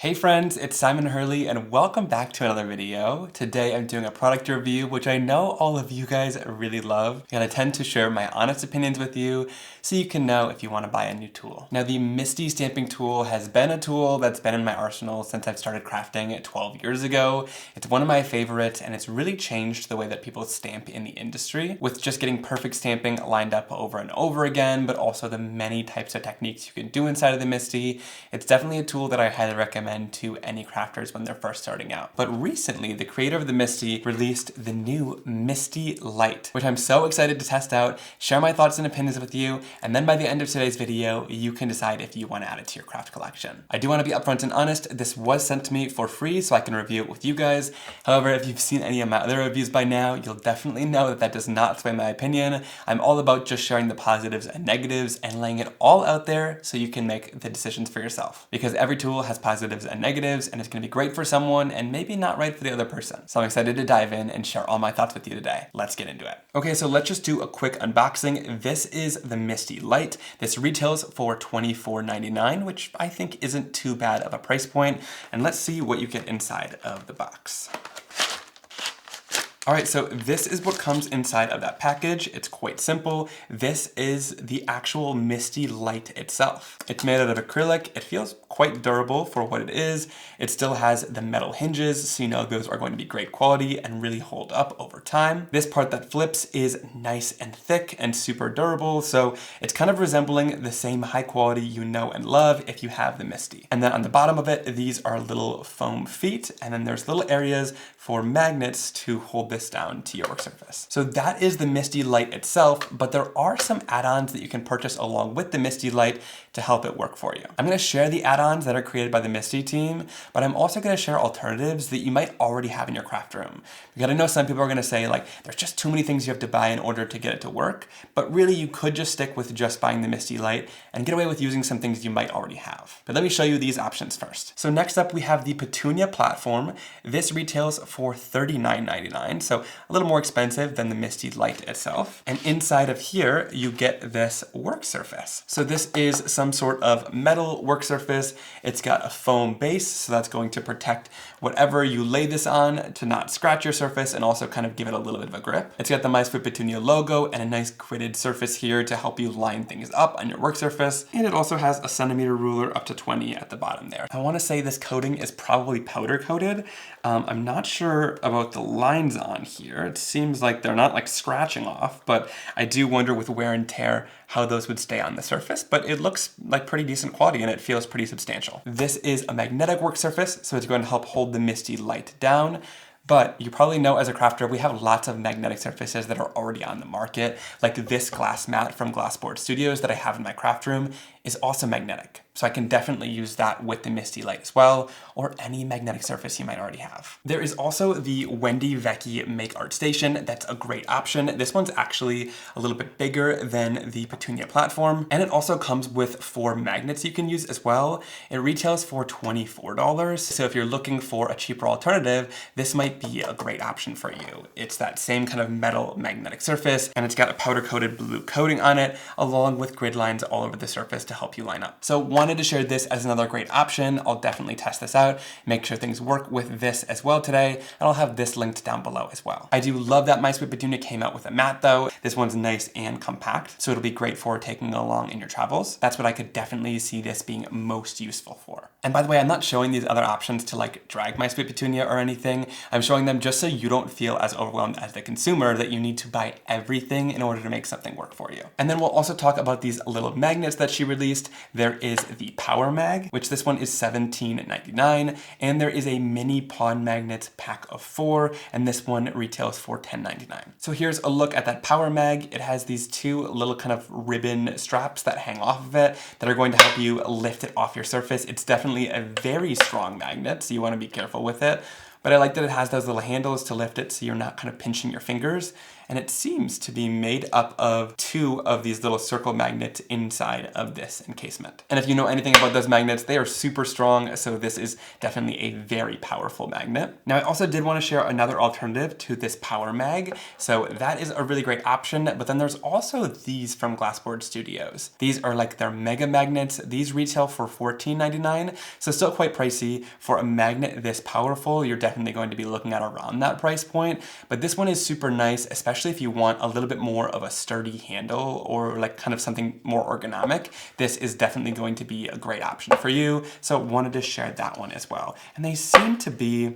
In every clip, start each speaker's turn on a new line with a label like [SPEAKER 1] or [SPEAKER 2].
[SPEAKER 1] Hey friends, it's Simon Hurley and welcome back to another video. Today I'm doing a product review, which I know all of you guys really love, and I tend to share my honest opinions with you so you can know if you want to buy a new tool. Now the MISTI Stamping Tool has been a tool that's been in my arsenal since I've started crafting 12 years ago. It's one of my favorites and it's really changed the way that people stamp in the industry, with just getting perfect stamping lined up over and over again, but also the many types of techniques you can do inside of the MISTI. It's definitely a tool that I highly recommend to any crafters when they're first starting out. But recently, the creator of the MISTI released the new MISTI Lite, which I'm so excited to test out, share my thoughts and opinions with you, and then by the end of today's video, you can decide if you want to add it to your craft collection. I do want to be upfront and honest, this was sent to me for free so I can review it with you guys. However, if you've seen any of my other reviews by now, you'll definitely know that that does not sway my opinion. I'm all about just sharing the positives and negatives and laying it all out there so you can make the decisions for yourself. Because every tool has positives and negatives, and it's going to be great for someone and maybe not right for the other person. So I'm excited to dive in and share all my thoughts with you today. Let's get into it. Okay, so let's just do a quick unboxing. This is the MISTI Lite. This retails for $24.99, which I think isn't too bad of a price point. And let's see what you get inside of the box. All right, so this is what comes inside of that package. It's quite simple. This is the actual MISTI Lite itself. It's made out of acrylic. It feels quite durable for what it is. It still has the metal hinges, so you know those are going to be great quality and really hold up over time. This part that flips is nice and thick and super durable, so it's kind of resembling the same high quality you know and love if you have the MISTI. And then on the bottom of it, these are little foam feet, and then there's little areas for magnets to hold this down to your work surface. So that is the MISTI Lite itself, but there are some add-ons that you can purchase along with the MISTI Lite to help it work for you. I'm gonna share the add-ons that are created by the MISTI team, but I'm also gonna share alternatives that you might already have in your craft room. Because I know some people are gonna say like, there's just too many things you have to buy in order to get it to work, but really you could just stick with just buying the MISTI Lite and get away with using some things you might already have. But let me show you these options first. So next up we have the Petunia platform. This retails for $39.99, so a little more expensive than the MISTI Lite itself. And inside of here, you get this work surface. So this is some sort of metal work surface. It's got a foam base, so that's going to protect whatever you lay this on to not scratch your surface and also kind of give it a little bit of a grip. It's got the MISTI Petunia logo and a nice gridded surface here to help you line things up on your work surface. And it also has a centimeter ruler up to 20 at the bottom there. I want to say this coating is probably powder coated. I'm not sure about the lines on here. It seems like they're not like scratching off, but I do wonder with wear and tear how those would stay on the surface, but it looks like pretty decent quality and it feels pretty substantial. This is a magnetic work surface, so it's going to help hold the MISTI Lite down. But you probably know as a crafter, we have lots of magnetic surfaces that are already on the market. Like this glass mat from Glassboard Studios that I have in my craft room is also magnetic. So I can definitely use that with the MISTI Lite as well, or any magnetic surface you might already have. There is also the Wendy Vecchi Make Art Station. That's a great option. This one's actually a little bit bigger than the Petunia platform, and it also comes with 4 magnets you can use as well. It retails for $24. So if you're looking for a cheaper alternative, this might be a great option for you. It's that same kind of metal magnetic surface, and it's got a powder coated blue coating on it, along with grid lines all over the surface to help you line up. So wanted to share this as another great option. I'll definitely test this out, make sure things work with this as well today, and I'll have this linked down below as well. I do love that MISTI Petunia came out with a mat though. This one's nice and compact, so it'll be great for taking along in your travels. That's what I could definitely see this being most useful for. And by the way, I'm not showing these other options to like drag MISTI Petunia or anything. I'm showing them just so you don't feel as overwhelmed as the consumer that you need to buy everything in order to make something work for you. And then we'll also talk about these little magnets that she released. There is the Power Mag, which this one is $17.99, and there is a mini pawn magnet pack of 4, and this one retails for $10.99. So here's a look at that Power Mag. It has these 2 little kind of ribbon straps that hang off of it that are going to help you lift it off your surface. It's definitely a very strong magnet, so you want to be careful with it. But I like that it has those little handles to lift it so you're not kind of pinching your fingers. and it seems to be made up of 2 of these little circle magnets inside of this encasement. And if you know anything about those magnets, they are super strong, so this is definitely a very powerful magnet. Now I also did want to share another alternative to this power mag, so that is a really great option, but then there's also these from Glassboard Studios. These are like their mega magnets. These retail for $14.99, so still quite pricey. For a magnet this powerful, you're definitely going to be looking at around that price point, but this one is super nice, especially if you want a little bit more of a sturdy handle or like kind of something more ergonomic. This is definitely going to be a great option for you, so wanted to share that one as well. And they seem to be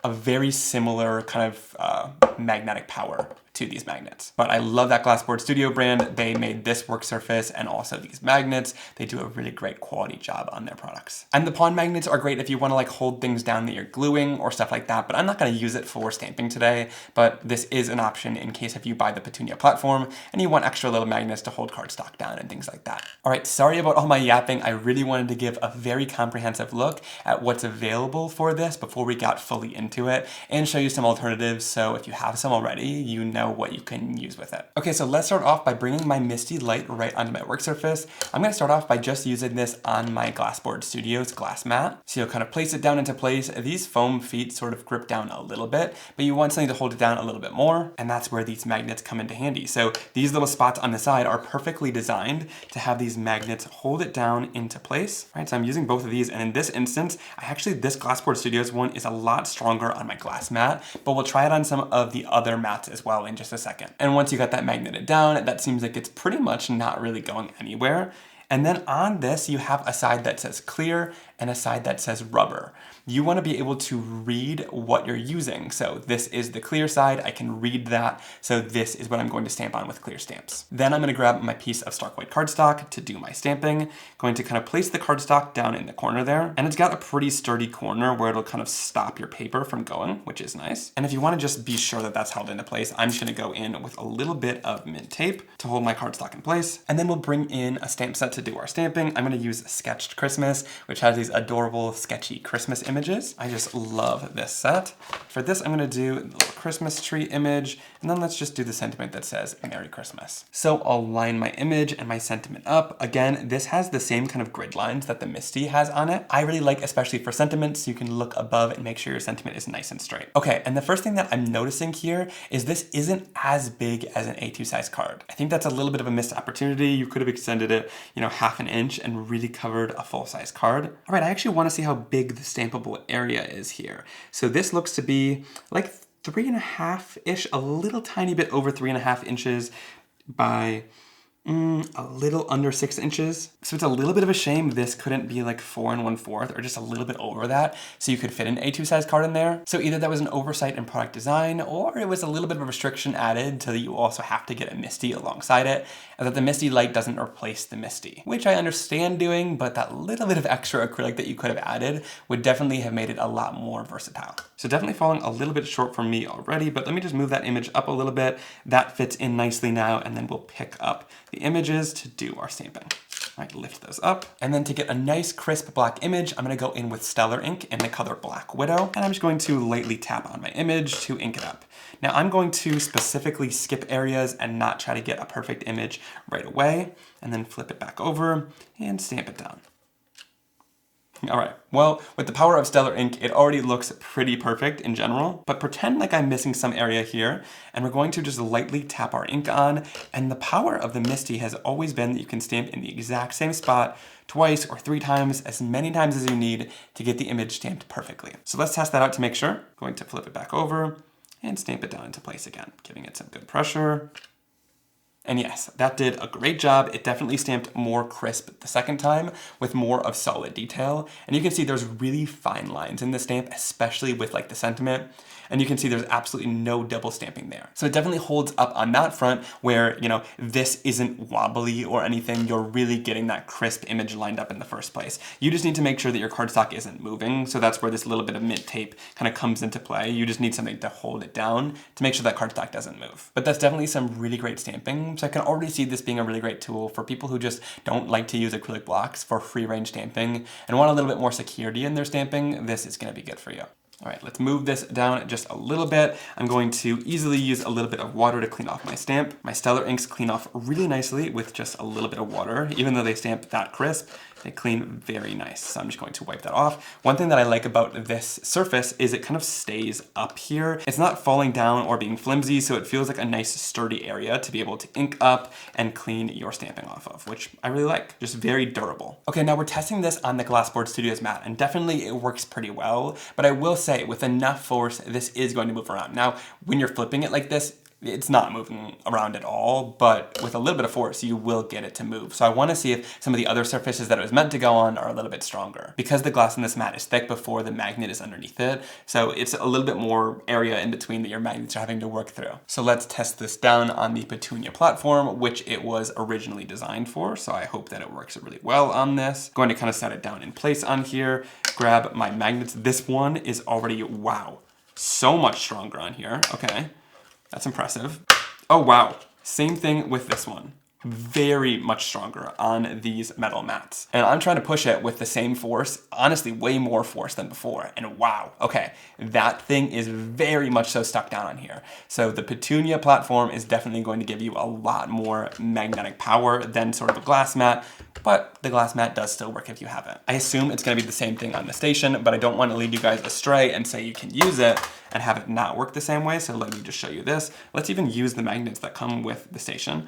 [SPEAKER 1] a very similar kind of magnetic power to these magnets. But I love that Glassboard Studio brand. They made this work surface and also these magnets. They do a really great quality job on their products. And the pawn magnets are great if you want to like hold things down that you're gluing or stuff like that, but I'm not going to use it for stamping today, but this is an option in case if you buy the Petunia platform and you want extra little magnets to hold cardstock down and things like that. All right, sorry about all my yapping. I really wanted to give a very comprehensive look at what's available for this before we got fully into it and show you some alternatives. So if you have some already, you know what you can use with it. Okay, so let's start off by bringing my MISTI Lite right onto my work surface. I'm gonna start off by just using this on my Glassboard Studios glass mat. So you'll kind of place it down into place. These foam feet sort of grip down a little bit, but you want something to hold it down a little bit more, and that's where these magnets come into handy. So these little spots on the side are perfectly designed to have these magnets hold it down into place. Right, so I'm using both of these, and in this instance, this Glassboard Studios one is a lot stronger on my glass mat, but we'll try it on some of the other mats as well in just a second. And once you got that magneted down, that seems like it's pretty much not really going anywhere. And then on this, you have a side that says clear and a side that says rubber. You want to be able to read what you're using. So this is the clear side, I can read that. So this is what I'm going to stamp on with clear stamps. Then I'm going to grab my piece of stark white cardstock to do my stamping. Going to kind of place the cardstock down in the corner there. And it's got a pretty sturdy corner where it'll kind of stop your paper from going, which is nice. And if you want to just be sure that that's held into place, I'm just going to go in with a little bit of mint tape to hold my cardstock in place. And then we'll bring in a stamp set to do our stamping. I'm going to use Sketched Christmas, which has these adorable sketchy Christmas images. I just love this set. For this, I'm going to do the little Christmas tree image, and then let's just do the sentiment that says Merry Christmas. So I'll line my image and my sentiment up. Again, this has the same kind of grid lines that the MISTI has on it. I really like, especially for sentiments, you can look above and make sure your sentiment is nice and straight. Okay, and the first thing that I'm noticing here is this isn't as big as an A2 size card. I think that's a little bit of a missed opportunity. You could have extended it, half an inch and really covered a full size card. All right, I actually want to see how big the stampable area is here. So this looks to be like 3.5-ish, a little tiny bit over 3.5 inches by a little under 6 inches. So it's a little bit of a shame this couldn't be like 4 1/4 or just a little bit over that so you could fit an A2 size card in there. So either that was an oversight in product design or it was a little bit of a restriction added so that you also have to get a MISTI alongside it, and that the MISTI Lite doesn't replace the MISTI, which I understand doing, but that little bit of extra acrylic that you could have added would definitely have made it a lot more versatile. So definitely falling a little bit short for me already, but let me just move that image up a little bit. That fits in nicely now, and then we'll pick up the images to do our stamping. All right, lift those up. And then to get a nice crisp black image, I'm gonna go in with Stellar ink in the color Black Widow, and I'm just going to lightly tap on my image to ink it up. Now I'm going to specifically skip areas and not try to get a perfect image right away, and then flip it back over and stamp it down. All right, well, with the power of Stellar ink, it already looks pretty perfect in general, but pretend like I'm missing some area here, and we're going to just lightly tap our ink on, and the power of the MISTI has always been that you can stamp in the exact same spot twice or 3 times, as many times as you need to get the image stamped perfectly. So let's test that out to make sure. Going to flip it back over and stamp it down into place again, giving it some good pressure. And yes, that did a great job. It definitely stamped more crisp the second time with more of solid detail. And you can see there's really fine lines in the stamp, especially with like the sentiment. And you can see there's absolutely no double stamping there. So it definitely holds up on that front where, this isn't wobbly or anything. You're really getting that crisp image lined up in the first place. You just need to make sure that your cardstock isn't moving. So that's where this little bit of mint tape kind of comes into play. You just need something to hold it down to make sure that cardstock doesn't move. But that's definitely some really great stamping. So I can already see this being a really great tool for people who just don't like to use acrylic blocks for free range stamping and want a little bit more security in their stamping. This is going to be good for you. All right, let's move this down just a little bit. I'm going to easily use a little bit of water to clean off my stamp. My Stellar inks clean off really nicely with just a little bit of water. Even though they stamp that crisp, they clean very nice. So I'm just going to wipe that off. One thing that I like about this surface is it kind of stays up here. It's not falling down or being flimsy, so it feels like a nice sturdy area to be able to ink up and clean your stamping off of, which I really like. Just very durable. Okay, now we're testing this on the Glassboard Studios mat, and definitely it works pretty well, but I will say with enough force, this is going to move around. Now, when you're flipping it like this, it's not moving around at all, but with a little bit of force, you will get it to move. So I want to see if some of the other surfaces that it was meant to go on are a little bit stronger. Because the glass in this mat is thick before the magnet is underneath it, so it's a little bit more area in between that your magnets are having to work through. So let's test this down on the Petunia platform, which it was originally designed for, so I hope that it works really well on this. Going to kind of set it down in place on here, grab my magnets. This one is already, wow, so much stronger on here. Okay. That's impressive. Oh, wow. Same thing with this one. Very much stronger on these metal mats. And I'm trying to push it with the same force, honestly, way more force than before. And wow, okay, that thing is very much so stuck down on here. So the Petunia platform is definitely going to give you a lot more magnetic power than sort of a glass mat, but the glass mat does still work if you have it. I assume it's gonna be the same thing on the Station, but I don't want to lead you guys astray and say you can use it and have it not work the same way, so let me just show you this. Let's even use the magnets that come with the Station.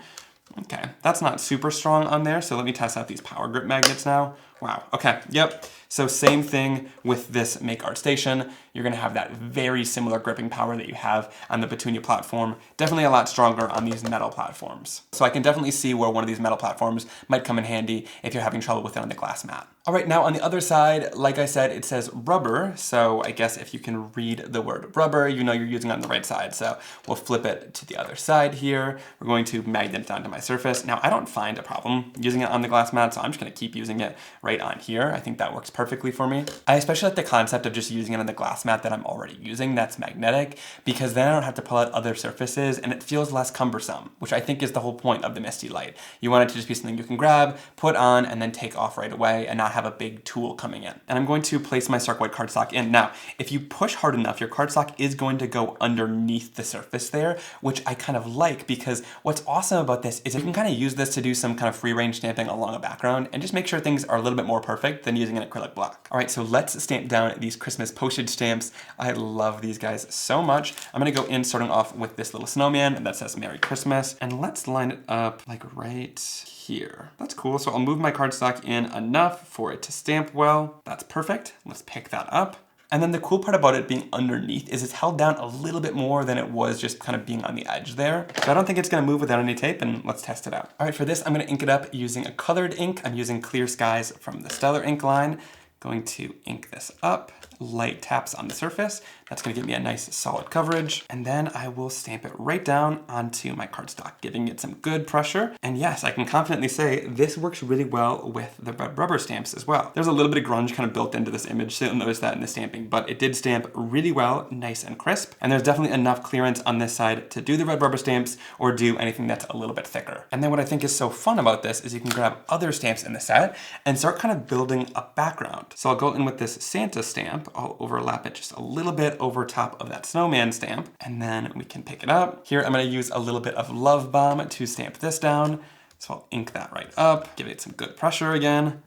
[SPEAKER 1] Okay, that's not super strong on there, so let me test out these power grip magnets now. Wow, okay, yep. So same thing with this Make Art Station. You're gonna have that very similar gripping power that you have on the Petunia platform. Definitely a lot stronger on these metal platforms. So I can definitely see where one of these metal platforms might come in handy if you're having trouble with it on the glass mat. All right, now on the other side, like I said, it says rubber. So I guess if you can read the word rubber, you know you're using it on the right side. So we'll flip it to the other side here. We're going to magnet it onto my surface. Now I don't find a problem using it on the glass mat, so I'm just gonna keep using it right on here. I think that works perfectly for me. I especially like the concept of just using it on the glass mat that I'm already using that's magnetic, because then I don't have to pull out other surfaces and it feels less cumbersome, which I think is the whole point of the MISTI Lite. You want it to just be something you can grab, put on, and then take off right away and not have a big tool coming in. And I'm going to place my stark white cardstock in. Now, if you push hard enough, your cardstock is going to go underneath the surface there, which I kind of like, because what's awesome about this is you can kind of use this to do some kind of free range stamping along a background and just make sure things are a little bit more perfect than using an acrylic block. All right, so let's stamp down these Christmas postage stamps. I love these guys so much. I'm gonna go in starting off with this little snowman that says Merry Christmas, and let's line it up like right here. That's cool. So I'll move my cardstock in enough for it to stamp well. That's perfect. Let's pick that up. And then the cool part about it being underneath is it's held down a little bit more than it was just kind of being on the edge there. So I don't think it's gonna move without any tape, and let's test it out. All right, for this, I'm gonna ink it up using a colored ink. I'm using Clear Skies from the Stellar ink line. Going to ink this up, light taps on the surface. That's gonna give me a nice solid coverage. And then I will stamp it right down onto my cardstock, giving it some good pressure. And yes, I can confidently say this works really well with the rubber stamps as well. There's a little bit of grunge kind of built into this image, so you'll notice that in the stamping, but it did stamp really well, nice and crisp. And there's definitely enough clearance on this side to do the red rubber stamps or do anything that's a little bit thicker. And then what I think is so fun about this is you can grab other stamps in the set and start kind of building a background. So I'll go in with this Santa stamp. I'll overlap it just a little bit over top of that snowman stamp, and then we can pick it up. Here I'm gonna use a little bit of Love Bomb to stamp this down. So I'll ink that right up, give it some good pressure again.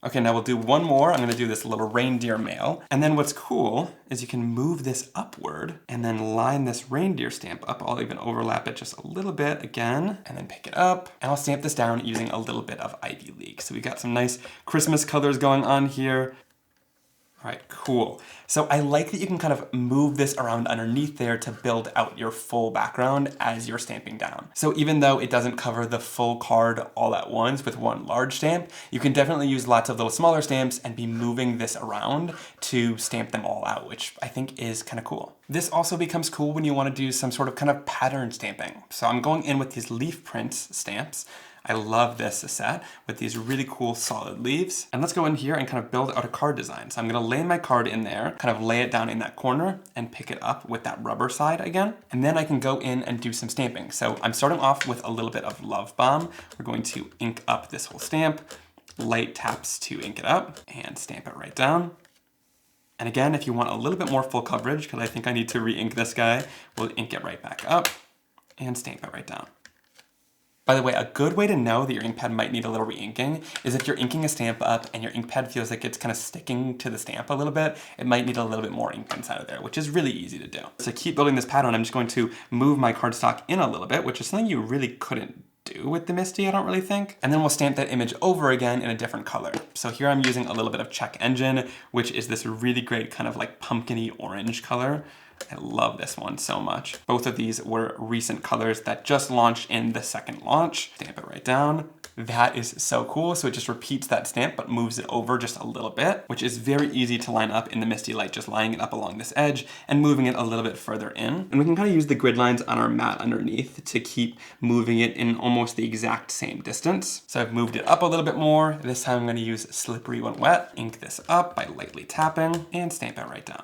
[SPEAKER 1] Okay, now we'll do one more. I'm gonna do this little reindeer mail. And then what's cool is you can move this upward and then line this reindeer stamp up. I'll even overlap it just a little bit again, and then pick it up. And I'll stamp this down using a little bit of Ivy League. So we got some nice Christmas colors going on here. All right, cool. So I like that you can kind of move this around underneath there to build out your full background as you're stamping down. So even though it doesn't cover the full card all at once with one large stamp, you can definitely use lots of little smaller stamps and be moving this around to stamp them all out, which I think is kind of cool. This also becomes cool when you want to do some sort of kind of pattern stamping. So I'm going in with these leaf prints stamps. I love this set with these really cool solid leaves. And let's go in here and kind of build out a card design. So I'm gonna lay my card in there, kind of lay it down in that corner and pick it up with that rubber side again. And then I can go in and do some stamping. So I'm starting off with a little bit of Love Bomb. We're going to ink up this whole stamp, light taps to ink it up and stamp it right down. And again, if you want a little bit more full coverage, because I think I need to re-ink this guy, we'll ink it right back up and stamp it right down. By the way, a good way to know that your ink pad might need a little re-inking is if you're inking a stamp up and your ink pad feels like it's kind of sticking to the stamp a little bit, it might need a little bit more ink inside of there, which is really easy to do. So to keep building this pattern, I'm just going to move my cardstock in a little bit, which is something you really couldn't do with the MISTI, I don't really think. And then we'll stamp that image over again in a different color. So here I'm using a little bit of Check Engine, which is this really great kind of like pumpkin-y orange color. I love this one so much. Both of these were recent colors that just launched in the second launch. Stamp it right down. That is so cool. So it just repeats that stamp, but moves it over just a little bit, which is very easy to line up in the MISTI Lite, just lining it up along this edge and moving it a little bit further in. And we can kind of use the grid lines on our mat underneath to keep moving it in almost the exact same distance. So I've moved it up a little bit more. This time I'm going to use Slippery When Wet. Ink this up by lightly tapping and stamp it right down.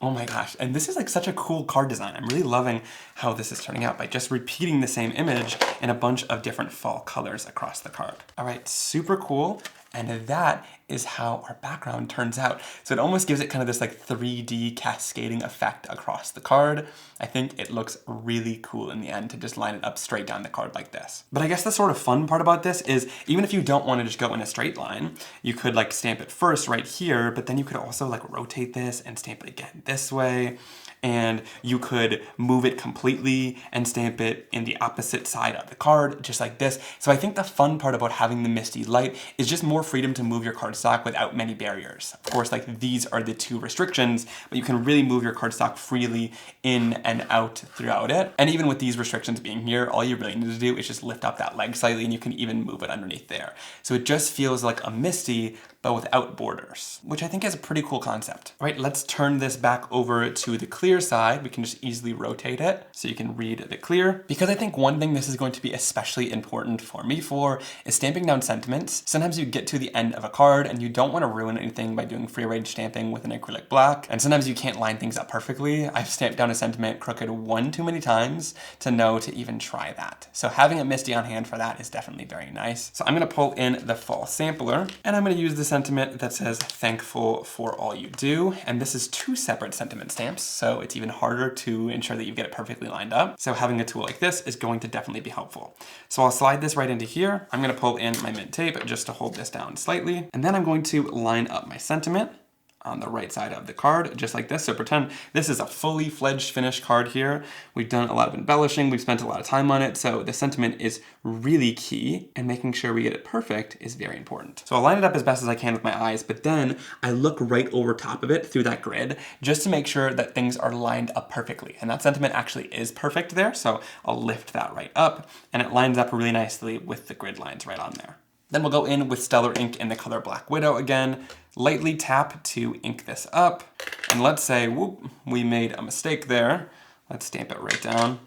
[SPEAKER 1] Oh my gosh, and this is like such a cool card design. I'm really loving how this is turning out by just repeating the same image in a bunch of different fall colors across the card. All right, super cool. And that is how our background turns out. So it almost gives it kind of this like 3D cascading effect across the card. I think it looks really cool in the end to just line it up straight down the card like this. But I guess the sort of fun part about this is even if you don't want to just go in a straight line, you could like stamp it first right here, but then you could also like rotate this and stamp it again this way. And you could move it completely and stamp it in the opposite side of the card, just like this. So I think the fun part about having the MISTI Lite is just more freedom to move your cardstock without many barriers. Of course, like these are the two restrictions, but you can really move your cardstock freely in and out throughout it. And even with these restrictions being here, all you really need to do is just lift up that leg slightly and you can even move it underneath there. So it just feels like a MISTI, but without borders, which I think is a pretty cool concept. All right, let's turn this back over to the clear side. We can just easily rotate it so you can read the clear. Because I think one thing this is going to be especially important for me for is stamping down sentiments. Sometimes you get to the end of a card and you don't want to ruin anything by doing free range stamping with an acrylic black. And sometimes you can't line things up perfectly. I've stamped down a sentiment crooked one too many times to know to even try that. So having a MISTI on hand for that is definitely very nice. So I'm gonna pull in the fall sampler and I'm gonna use the sentiment that says thankful for all you do. And this is two separate sentiment stamps, so it's even harder to ensure that you get it perfectly lined up. So having a tool like this is going to definitely be helpful. So I'll slide this right into here. I'm gonna pull in my mint tape just to hold this down slightly. And then I'm going to line up my sentiment on the right side of the card, just like this. So pretend this is a fully fledged finished card here. We've done a lot of embellishing, we've spent a lot of time on it, so the sentiment is really key, and making sure we get it perfect is very important. So I'll line it up as best as I can with my eyes, but then I look right over top of it through that grid, just to make sure that things are lined up perfectly. And that sentiment actually is perfect there, so I'll lift that right up, and it lines up really nicely with the grid lines right on there. Then we'll go in with Stellar ink in the color Black Widow again, lightly tap to ink this up, and let's say, whoop, we made a mistake there. Let's stamp it right down.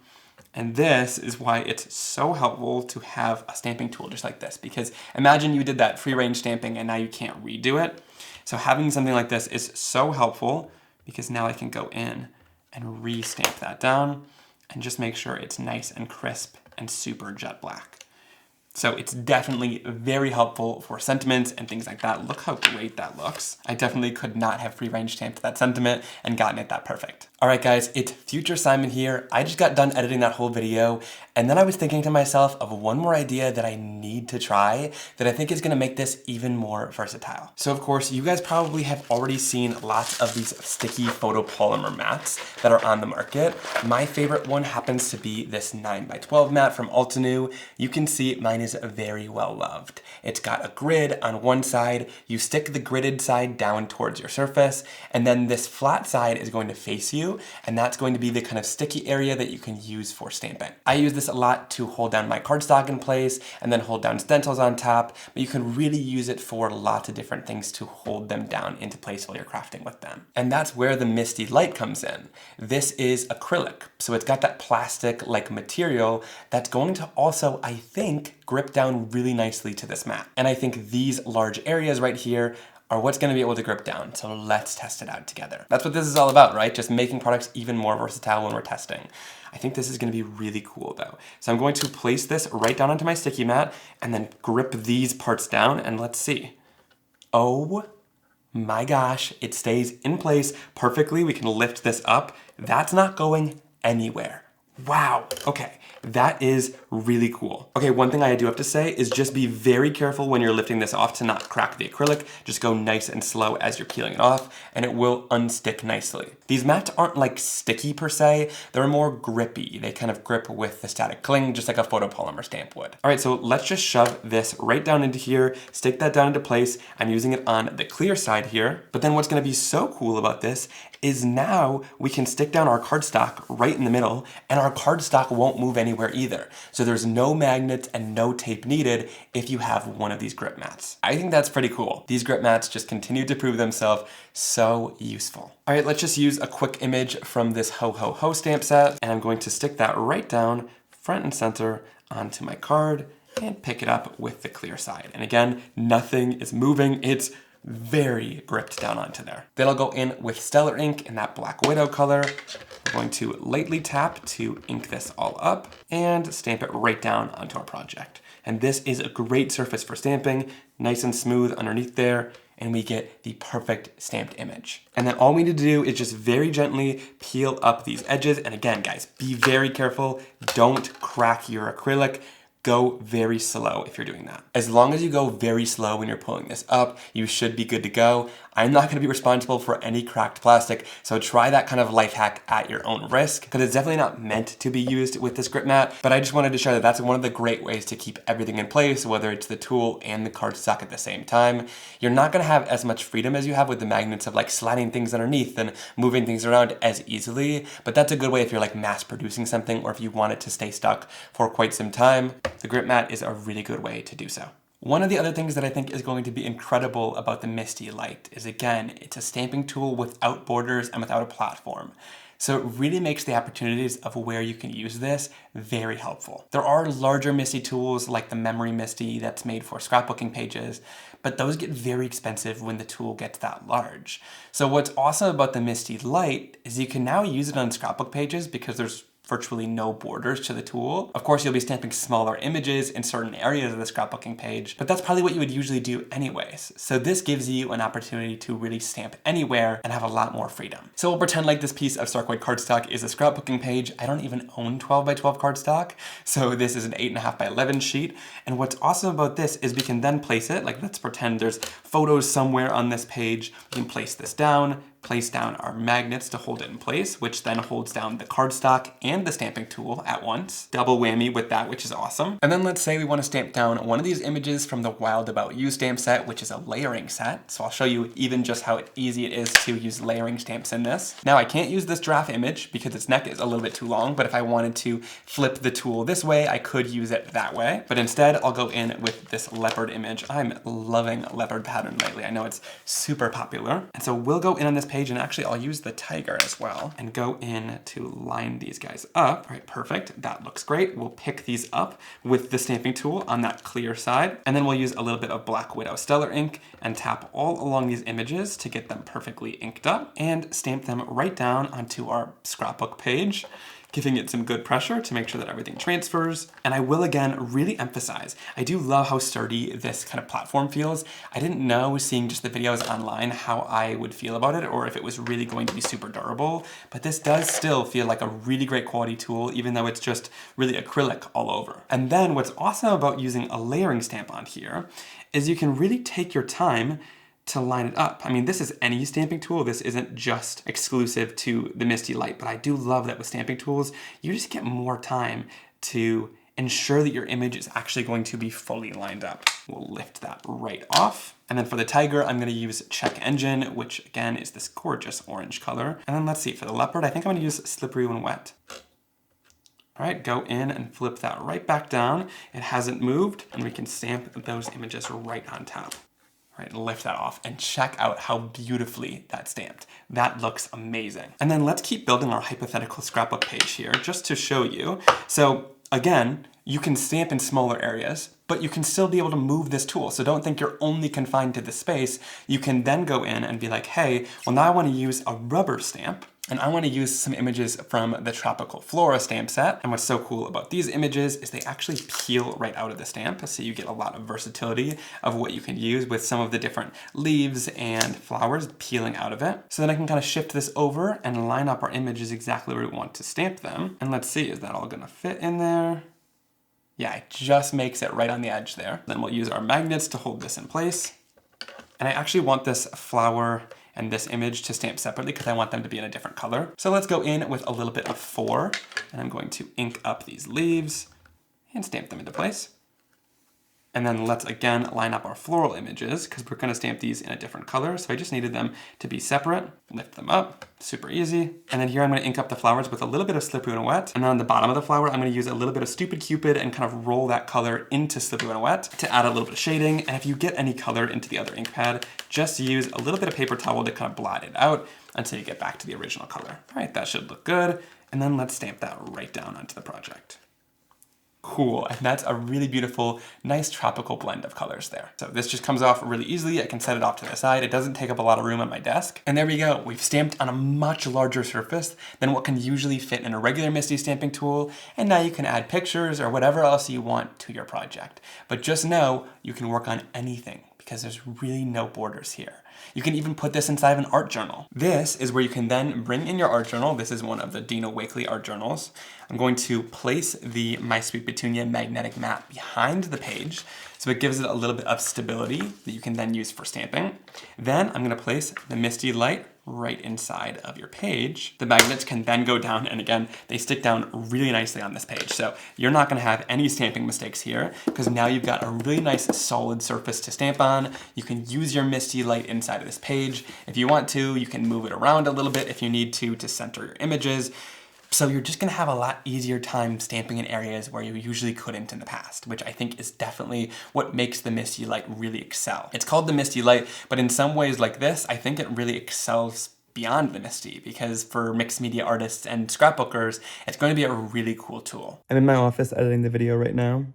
[SPEAKER 1] And this is why it's so helpful to have a stamping tool just like this, because imagine you did that free range stamping and now you can't redo it. So having something like this is so helpful because now I can go in and re-stamp that down and just make sure it's nice and crisp and super jet black. So it's definitely very helpful for sentiments and things like that. Look how great that looks. I definitely could not have free range stamped that sentiment and gotten it that perfect. All right guys, it's Future Simon here. I just got done editing that whole video and then I was thinking to myself of one more idea that I need to try that I think is gonna make this even more versatile. So of course, you guys probably have already seen lots of these sticky photopolymer mats that are on the market. My favorite one happens to be this 9x12 mat from Altenew. You can see mine is very well loved. It's got a grid on one side, you stick the gridded side down towards your surface, and then this flat side is going to face you, and that's going to be the kind of sticky area that you can use for stamping. I use this a lot to hold down my cardstock in place, and then hold down stencils on top, but you can really use it for lots of different things to hold them down into place while you're crafting with them. And that's where the MISTI Lite comes in. This is acrylic, so it's got that plastic-like material that's going to also, I think, grip down really nicely to this mat. And I think these large areas right here are what's gonna be able to grip down. So let's test it out together. That's what this is all about, right? Just making products even more versatile when we're testing. I think this is gonna be really cool though. So I'm going to place this right down onto my sticky mat and then grip these parts down and let's see. Oh my gosh, it stays in place perfectly. We can lift this up. That's not going anywhere. Wow, okay. That is really cool. Okay, one thing I do have to say is just be very careful when you're lifting this off to not crack the acrylic. Just go nice and slow as you're peeling it off, and it will unstick nicely. These mats aren't like sticky per se, they're more grippy. They kind of grip with the static cling, just like a photopolymer stamp would. All right, so let's just shove this right down into here, stick that down into place. I'm using it on the clear side here, but then what's gonna be so cool about this is now we can stick down our cardstock right in the middle, and our cardstock won't move anywhere either. So there's no magnets and no tape needed if you have one of these grip mats. I think that's pretty cool. These grip mats just continue to prove themselves so useful. All right, let's just use a quick image from this Ho Ho Ho stamp set, and I'm going to stick that right down front and center onto my card and pick it up with the clear side. And again, nothing is moving. It's very gripped down onto there. Then I'll go in with Stellar ink in that Black Widow color. I'm going to lightly tap to ink this all up and stamp it right down onto our project. And this is a great surface for stamping, nice and smooth underneath there, and we get the perfect stamped image. And then all we need to do is just very gently peel up these edges. And again, guys, be very careful. Don't crack your acrylic. Go very slow if you're doing that. As long as you go very slow when you're pulling this up, you should be good to go. I'm not gonna be responsible for any cracked plastic, so try that kind of life hack at your own risk, because it's definitely not meant to be used with this grip mat, but I just wanted to share that that's one of the great ways to keep everything in place, whether it's the tool and the cardstock at the same time. You're not gonna have as much freedom as you have with the magnets of like sliding things underneath and moving things around as easily, but that's a good way if you're like mass producing something or if you want it to stay stuck for quite some time. The grip mat is a really good way to do so. One of the other things that I think is going to be incredible about the MISTI Lite is, again, it's a stamping tool without borders and without a platform. So it really makes the opportunities of where you can use this very helpful. There are larger MISTI tools like the Memory MISTI that's made for scrapbooking pages, but those get very expensive when the tool gets that large. So what's awesome about the MISTI Lite is you can now use it on scrapbook pages because there's virtually no borders to the tool. Of course, you'll be stamping smaller images in certain areas of the scrapbooking page, but that's probably what you would usually do anyways. So this gives you an opportunity to really stamp anywhere and have a lot more freedom. So we'll pretend like this piece of Stark White cardstock is a scrapbooking page. I don't even own 12 by 12 cardstock, so this is an 8.5 by 11 sheet. And what's awesome about this is we can then place it, like let's pretend there's photos somewhere on this page. We can place this down, place down our magnets to hold it in place, which then holds down the cardstock and the stamping tool at once. Double whammy with that, which is awesome. And then let's say we want to stamp down one of these images from the Wild About You stamp set, which is a layering set. So I'll show you even just how easy it is to use layering stamps in this. Now I can't use this giraffe image because its neck is a little bit too long, but if I wanted to flip the tool this way, I could use it that way. But instead, I'll go in with this leopard image. I'm loving leopard pattern lately. I know it's super popular. And so we'll go in on this page, and actually I'll use the tiger as well and go in to line these guys up. All right, perfect. That looks great. We'll pick these up with the stamping tool on that clear side, and then we'll use a little bit of Black Widow Stellar ink and tap all along these images to get them perfectly inked up and stamp them right down onto our scrapbook page, giving it some good pressure to make sure that everything transfers. And I will again really emphasize, I do love how sturdy this kind of platform feels. I didn't know, seeing just the videos online, how I would feel about it or if it was really going to be super durable, but this does still feel like a really great quality tool, even though it's just really acrylic all over. And then what's awesome about using a layering stamp on here is you can really take your time to line it up. I mean, this is any stamping tool. This isn't just exclusive to the MISTI Lite, but I do love that with stamping tools, you just get more time to ensure that your image is actually going to be fully lined up. We'll lift that right off. And then for the tiger, I'm gonna use Check Engine, which again is this gorgeous orange color. And then let's see, for the leopard, I think I'm gonna use Slippery When Wet. All right, go in and flip that right back down. It hasn't moved, and we can stamp those images right on top. Right, lift that off and check out how beautifully that's stamped. That looks amazing. And then let's keep building our hypothetical scrapbook page here just to show you. So again, you can stamp in smaller areas, but you can still be able to move this tool. So don't think you're only confined to the space. You can then go in and be like, hey, well now I want to use a rubber stamp. And I want to use some images from the Tropical Flora stamp set. And what's so cool about these images is they actually peel right out of the stamp. So you get a lot of versatility of what you can use with some of the different leaves and flowers peeling out of it. So then I can kind of shift this over and line up our images exactly where we want to stamp them. And let's see, is that all gonna fit in there? Yeah, it just makes it right on the edge there. Then we'll use our magnets to hold this in place. And I actually want this flower and this image to stamp separately because I want them to be in a different color. So let's go in with a little bit of 4, and I'm going to ink up these leaves and stamp them into place. And then let's again line up our floral images because we're gonna stamp these in a different color. So I just needed them to be separate. Lift them up, super easy. And then here I'm gonna ink up the flowers with a little bit of Slippery When Wet. And then on the bottom of the flower, I'm gonna use a little bit of Stupid Cupid and kind of roll that color into Slippery When Wet to add a little bit of shading. And if you get any color into the other ink pad, just use a little bit of paper towel to kind of blot it out until you get back to the original color. All right, that should look good. And then let's stamp that right down onto the project. Cool, and that's a really beautiful, nice tropical blend of colors there. So this just comes off really easily. I can set it off to the side. It doesn't take up a lot of room on my desk. And there we go. We've stamped on a much larger surface than what can usually fit in a regular MISTI stamping tool. And now you can add pictures or whatever else you want to your project. But just know you can work on anything because there's really no borders here. You can even put this inside of an art journal. This is where you can then bring in your art journal. This is one of the Dina Wakley art journals. I'm going to place the My Sweet Petunia magnetic mat behind the page, so it gives it a little bit of stability that you can then use for stamping. Then I'm gonna place the MISTI Lite right inside of your page. The magnets can then go down, and again, they stick down really nicely on this page. So you're not gonna have any stamping mistakes here because now you've got a really nice solid surface to stamp on. You can use your MISTI Lite inside of this page. If you want to, you can move it around a little bit if you need to center your images. So you're just gonna have a lot easier time stamping in areas where you usually couldn't in the past, which I think is definitely what makes the MISTI Lite really excel. It's called the MISTI Lite, but in some ways like this, I think it really excels beyond the MISTI because for mixed media artists and scrapbookers, it's going to be a really cool tool.
[SPEAKER 2] I'm in my office editing the video right now,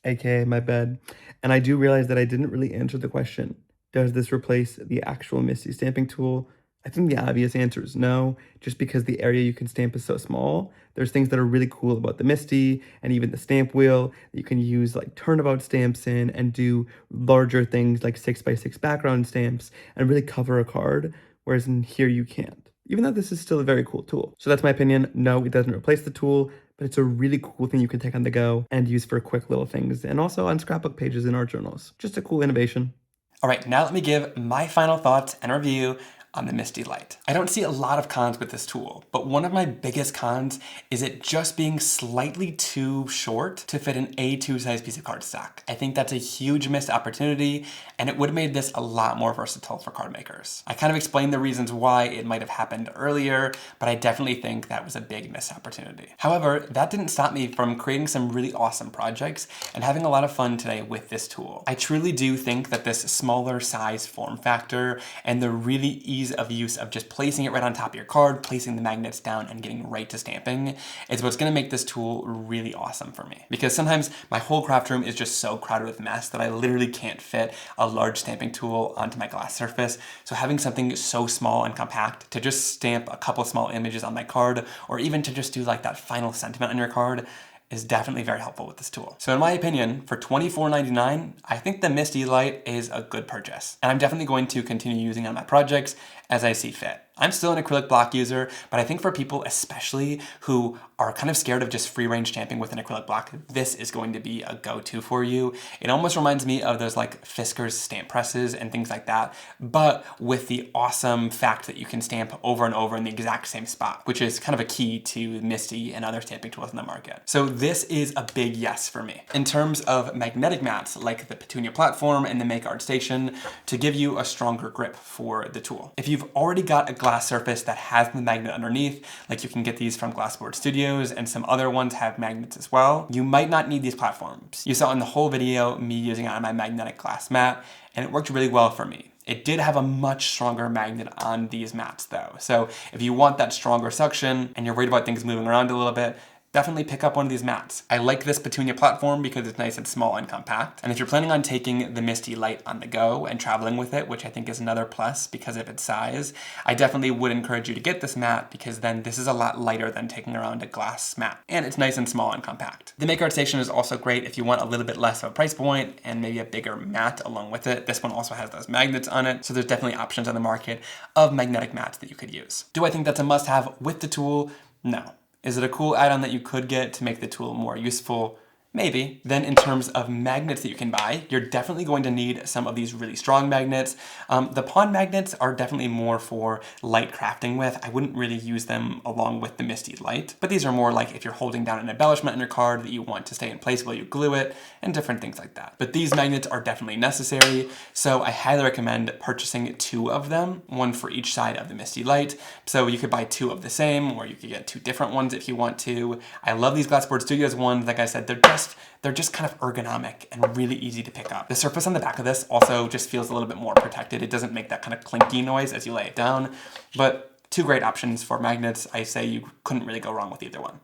[SPEAKER 2] aka my bed, and I do realize that I didn't really answer the question. Does this replace the actual MISTI stamping tool? I think the obvious answer is no, just because the area you can stamp is so small. There's things that are really cool about the MISTI and even the stamp wheel that you can use like turnabout stamps in and do larger things like 6x6 background stamps and really cover a card, whereas in here you can't. Even though this is still a very cool tool. So that's my opinion. No, it doesn't replace the tool, but it's a really cool thing you can take on the go and use for quick little things and also on scrapbook pages in art journals. Just a cool innovation.
[SPEAKER 1] All right, now let me give my final thoughts and review on the MISTI Lite. I don't see a lot of cons with this tool, but one of my biggest cons is it just being slightly too short to fit an A2 size piece of cardstock. I think that's a huge missed opportunity, and it would have made this a lot more versatile for card makers. I kind of explained the reasons why it might have happened earlier, but I definitely think that was a big missed opportunity. However, that didn't stop me from creating some really awesome projects and having a lot of fun today with this tool. I truly do think that this smaller size form factor and the really easy of use of just placing it right on top of your card, placing the magnets down and getting right to stamping is what's gonna make this tool really awesome for me. Because sometimes my whole craft room is just so crowded with mess that I literally can't fit a large stamping tool onto my glass surface. So having something so small and compact to just stamp a couple small images on my card, or even to just do like that final sentiment on your card, is definitely very helpful with this tool. So in my opinion, for $24.99, I think the MISTI Lite is a good purchase. And I'm definitely going to continue using it on my projects as I see fit. I'm still an acrylic block user, but I think for people especially who are kind of scared of just free range stamping with an acrylic block, this is going to be a go-to for you. It almost reminds me of those like Fisker's stamp presses and things like that, but with the awesome fact that you can stamp over and over in the exact same spot, which is kind of a key to MISTI and other stamping tools in the market. So this is a big yes for me. In terms of magnetic mats like the Petunia platform and the Make Art Station to give you a stronger grip for the tool. If you've already got a glass surface that has the magnet underneath, like you can get these from Glassboard Studios and some other ones have magnets as well, you might not need these platforms. You saw in the whole video me using it on my magnetic glass mat, and it worked really well for me. It did have a much stronger magnet on these mats though. So if you want that stronger suction and you're worried about things moving around a little bit, definitely pick up one of these mats. I like this Petunia platform because it's nice and small and compact. And if you're planning on taking the MISTI Lite on the go and traveling with it, which I think is another plus because of its size, I definitely would encourage you to get this mat because then this is a lot lighter than taking around a glass mat. And it's nice and small and compact. The Make Art Station is also great if you want a little bit less of a price point and maybe a bigger mat along with it. This one also has those magnets on it, so there's definitely options on the market of magnetic mats that you could use. Do I think that's a must-have with the tool? No. Is it a cool add-on that you could get to make the tool more useful? Maybe. Then in terms of magnets that you can buy, you're definitely going to need some of these really strong magnets. The pawn magnets are definitely more for light crafting with. I wouldn't really use them along with the MISTI Lite, but these are more like if you're holding down an embellishment on your card that you want to stay in place while you glue it and different things like that. But these magnets are definitely necessary, so I highly recommend purchasing 2 of them, one for each side of the MISTI Lite. So you could buy 2 of the same, or you could get 2 different ones if you want to. I love these Glassboard Studios ones. Like I said, they're just kind of ergonomic and really easy to pick up. The surface on the back of this also just feels a little bit more protected. It doesn't make that kind of clinky noise as you lay it down, but 2 great options for magnets. I say you couldn't really go wrong with either one.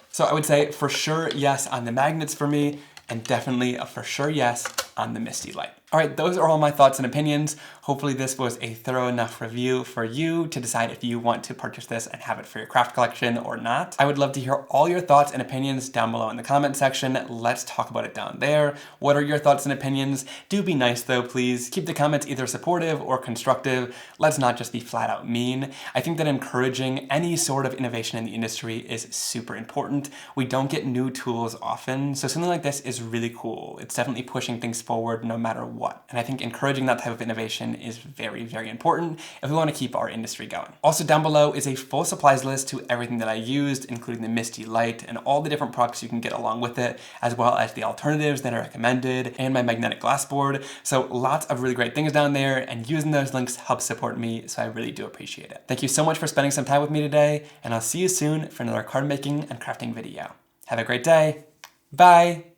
[SPEAKER 1] So I would say for sure yes on the magnets for me, and definitely a for sure yes on the MISTI Lite. All right, those are all my thoughts and opinions. Hopefully this was a thorough enough review for you to decide if you want to purchase this and have it for your craft collection or not. I would love to hear all your thoughts and opinions down below in the comment section. Let's talk about it down there. What are your thoughts and opinions? Do be nice though, please. Keep the comments either supportive or constructive. Let's not just be flat out mean. I think that encouraging any sort of innovation in the industry is super important. We don't get new tools often, so something like this is really cool. It's definitely pushing things forward no matter what. And I think encouraging that type of innovation is very, very important if we want to keep our industry going. Also down below is a full supplies list to everything that I used, including the MISTI Lite and all the different products you can get along with it, as well as the alternatives that are recommended and my magnetic glass board. So lots of really great things down there, and using those links helps support me, so I really do appreciate it. Thank you so much for spending some time with me today, and I'll see you soon for another card making and crafting video. Have a great day. Bye.